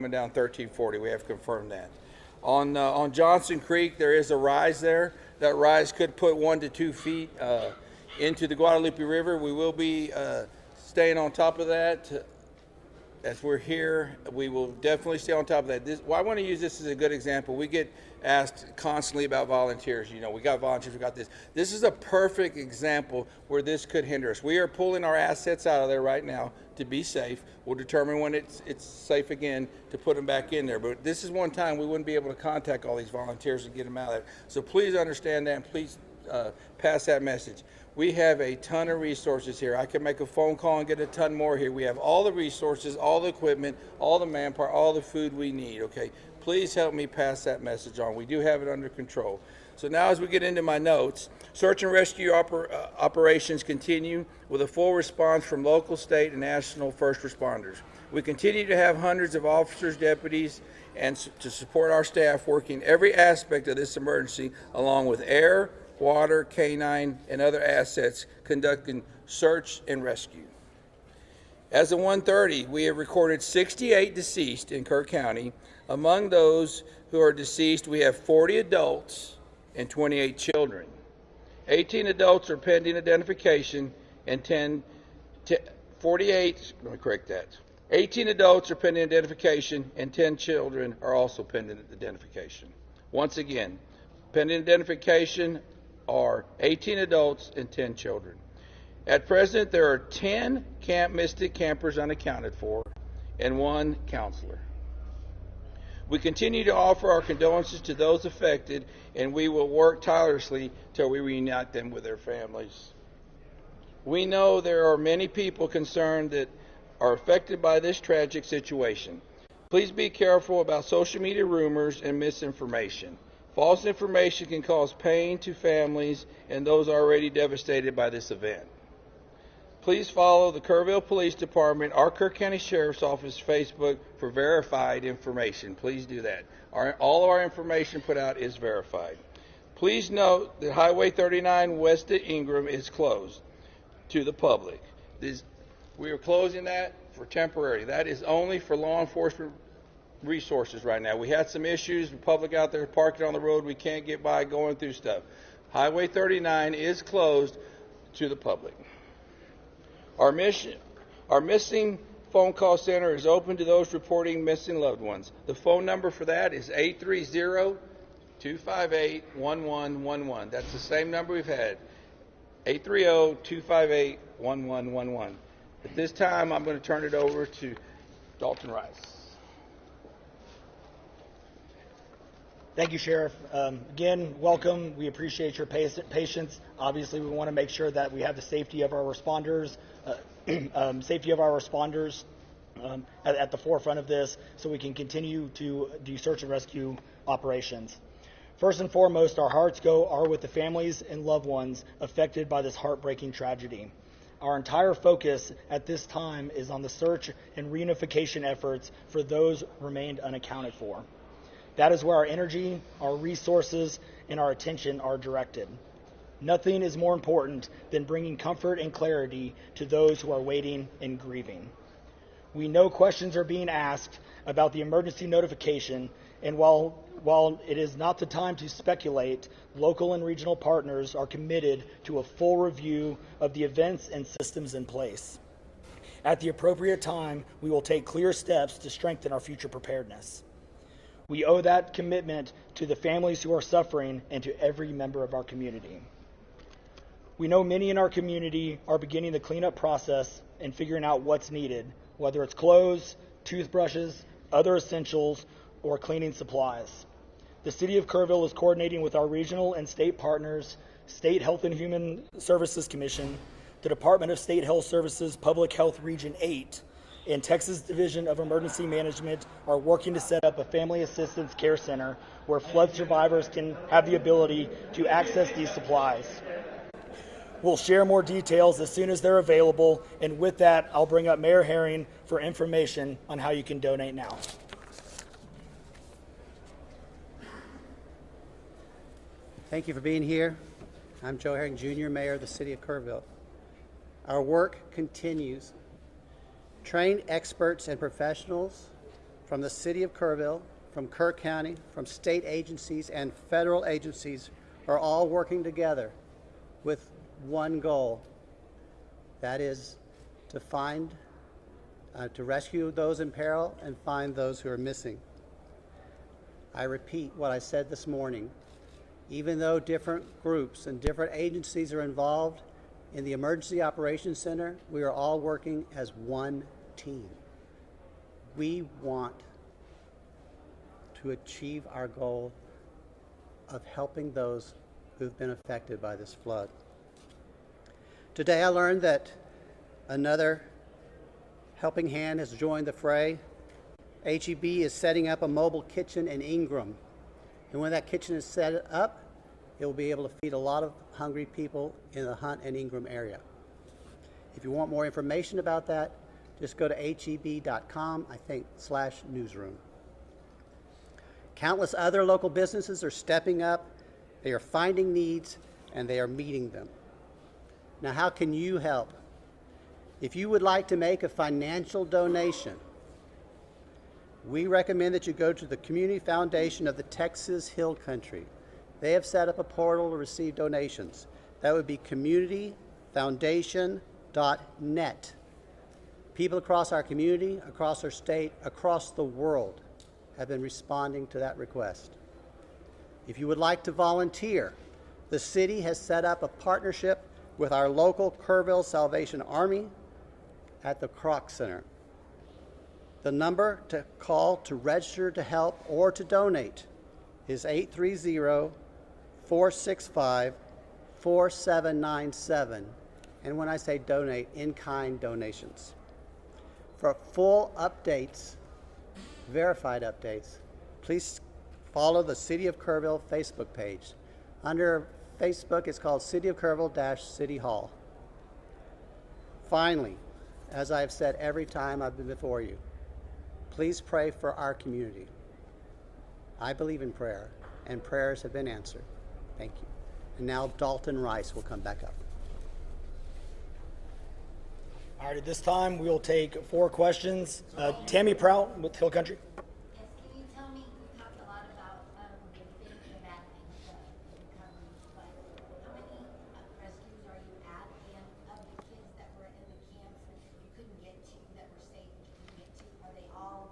coming down 1340. We have confirmed that. On Johnson Creek, there is a rise there. That rise could put 1 to 2 feet into the Guadalupe River. We will be staying on top of that. As we're here, we will definitely stay on top of that. I want to use this as a good example. We get asked constantly about volunteers. You know, we got volunteers, we got this. This is a perfect example where this could hinder us. We are pulling our assets out of there right now to be safe. We'll determine when it's safe again to put them back in there. But this is one time we wouldn't be able to contact all these volunteers and get them out of there. So please understand that and please pass that message. We have a ton of resources here. I can make a phone call and get a ton more here. We have all the resources, all the equipment, all the manpower, all the food we need, okay? Please help me pass that message on. We do have it under control. So now as we get into my notes, search and rescue operations continue with a full response from local, state, and national first responders. We continue to have hundreds of officers, deputies, and to support our staff working every aspect of this emergency along with air, water, canine, and other assets conducting search and rescue. As of 1:30, we have recorded 68 deceased in Kerr County. Among those who are deceased, we have 40 adults and 28 children. 18 adults are pending identification and 18 adults are pending identification and 10 children are also pending identification. Once again, pending identification are 18 adults and 10 children. At present, there are 10 Camp Mystic campers unaccounted for and 1 counselor. We continue to offer our condolences to those affected, and we will work tirelessly till we reunite them with their families. We know there are many people concerned that are affected by this tragic situation. Please be careful about social media rumors and misinformation. False information can cause pain to families and those already devastated by this event. Please follow the Kerrville Police Department, our Kerr County Sheriff's Office Facebook for verified information. Please do that. All of our information put out is verified. Please note that Highway 39 west of Ingram is closed to the public. We are closing that for temporary. That is only for law enforcement resources right now. We had some issues, the public out there parking on the road, we can't get by going through stuff. Highway 39 is closed to the public. Our missing phone call center is open to those reporting missing loved ones. The phone number for that is 830-258-1111. That's the same number we've had, 830-258-1111. At this time, I'm going to turn it over to Dalton Rice. Thank you, Sheriff. Again, welcome. We appreciate your patience. Obviously, we want to make sure that we have the safety of our responders, at the forefront of this, so we can continue to do search and rescue operations. First and foremost, our hearts are with the families and loved ones affected by this heartbreaking tragedy. Our entire focus at this time is on the search and reunification efforts for those remained unaccounted for. That is where our energy, our resources, and our attention are directed. Nothing is more important than bringing comfort and clarity to those who are waiting and grieving. We know questions are being asked about the emergency notification, and while it is not the time to speculate, local and regional partners are committed to a full review of the events and systems in place. At the appropriate time, we will take clear steps to strengthen our future preparedness. We owe that commitment to the families who are suffering and to every member of our community. We know many in our community are beginning the cleanup process and figuring out what's needed, whether it's clothes, toothbrushes, other essentials, or cleaning supplies. The City of Kerrville is coordinating with our regional and state partners, State Health and Human Services Commission, the Department of State Health Services Public Health Region 8, and Texas Division of Emergency Management are working to set up a family assistance care center where flood survivors can have the ability to access these supplies. We'll share more details as soon as they're available, and with that, I'll bring up Mayor Herring for information on how you can donate now. Thank you for being here. I'm Joe Herring, Jr., Mayor of the City of Kerrville. Our work continues. Trained experts and professionals from the City of Kerrville, from Kerr County, from state agencies and federal agencies are all working together with one goal. That is to find, to rescue those in peril and find those who are missing. I repeat what I said this morning. Even though different groups and different agencies are involved in the Emergency Operations Center, we are all working as one team. We want to achieve our goal of helping those who've been affected by this flood. Today I learned that another helping hand has joined the fray. HEB is setting up a mobile kitchen in Ingram. And when that kitchen is set up, it will be able to feed a lot of hungry people in the Hunt and Ingram area. If you want more information about that, just go to heb.com, /newsroom. Countless other local businesses are stepping up, they are finding needs, and they are meeting them. Now, how can you help? If you would like to make a financial donation, we recommend that you go to the Community Foundation of the Texas Hill Country. They have set up a portal to receive donations. That would be communityfoundation.net. People across our community, across our state, across the world have been responding to that request. If you would like to volunteer, the city has set up a partnership with our local Kerrville Salvation Army at the Kroc Center. The number to call to register to help or to donate is 830-465-4797. And when I say donate, in-kind donations. For full updates, verified updates, please follow the City of Kerrville Facebook page. Under Facebook, it's called City of Kerrville-City Hall. Finally, as I've said every time I've been before you, please pray for our community. I believe in prayer, and prayers have been answered. Thank you. And now Dalton Rice will come back up. All right, at this time, we will take 4 questions. Tammy Prout with Hill Country. Yes, can you tell me, we talked a lot about the things and the bad things, the recovery, but how many rescues are you at? And of the kids that were in the camps that you couldn't get to, that were safe that you couldn't get to, are they all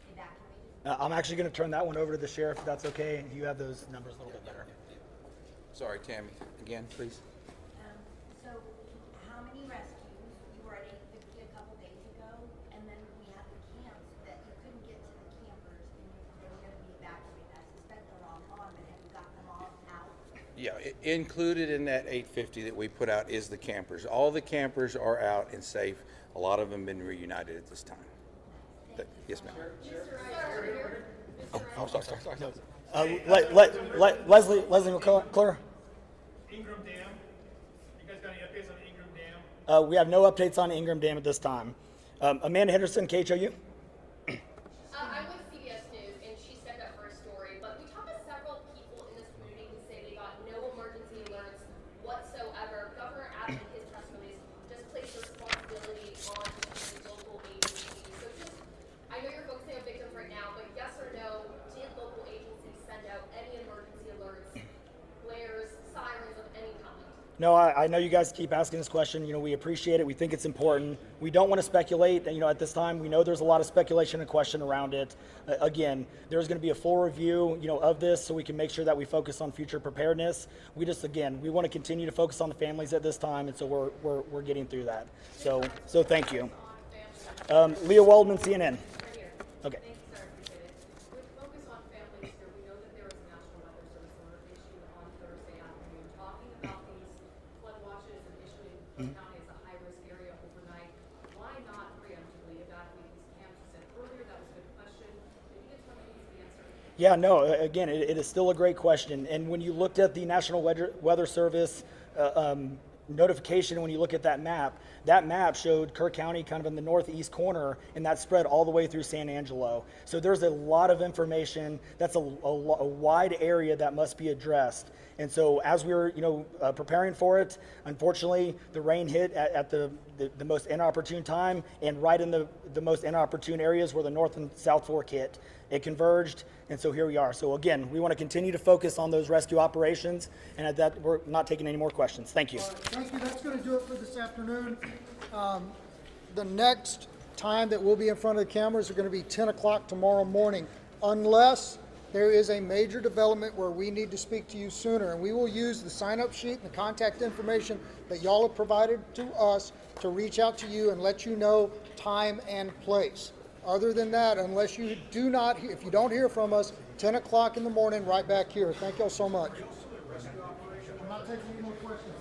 evacuated? I'm actually going to turn that one over to the sheriff, if that's okay. You have those numbers a little bit better. Sorry, Tammy, again, please. So how many rescues? You were at 850 a couple days ago, and then we had the camps that you couldn't get to the campers, and they were going to be evacuated. I suspect they're all gone, but have you got them all out? Yeah, included in that 850 that we put out is the campers. All the campers are out and safe. A lot of them have been reunited at this time. Yes, ma'am. Oh, sorry. Leslie McClure. Ingram Dam. You guys got any updates on Ingram Dam? We have no updates on Ingram Dam at this time. Amanda Henderson, KHOU. I'm with CBS News, and she sent up for a story, but we talked to several people in this community who say they got no emergency alerts whatsoever. Governor Abbott, in his press release, just placed the responsibility on the local agencies. So just, I know you're focusing on victims right now, but yes or no, did local agencies send out any emergency alerts, flares, sirens of any kind? No, I know you guys keep asking this question. You know, we appreciate it. We think it's important. We don't want to speculate. You know, at this time, we know there's a lot of speculation and question around it. Again, there's going to be a full review, you know, of this, so we can make sure that we focus on future preparedness. We just, again, we want to continue to focus on the families at this time, and so we're getting through that. So thank you. Leah Waldman, CNN. Okay. Thank you, sir. Appreciate it. With focus on families here, we know that there was a National Weather Service alert issued on Thursday afternoon talking about these flood watches and issuing Kerr County as a high-risk area overnight. Why not preemptively evacuate these camps? You said earlier that was a good question. Maybe you tell me the answer. Yeah, no, again, it is still a great question. And when you looked at the National Weather Service notification, when you look at that map showed Kerr County kind of in the northeast corner, and that spread all the way through San Angelo. So there's a lot of information. That's a wide area that must be addressed. And so as we were, preparing for it, unfortunately, the rain hit at the the most inopportune time, and right in the most inopportune areas where the North and South Fork hit. It converged, and so here we are. So again, we want to continue to focus on those rescue operations, and at that, we're not taking any more questions. Thank you. Thank you. That's going to do it for this afternoon. The next time that we'll be in front of the cameras are going to be 10 o'clock tomorrow morning, unless there is a major development where we need to speak to you sooner. And we will use the sign-up sheet and the contact information that y'all have provided to us to reach out to you and let you know time and place. Other than that, unless you do not, if you don't hear from us, 10 o'clock in the morning, right back here. Thank y'all so much. I'm not taking any more questions.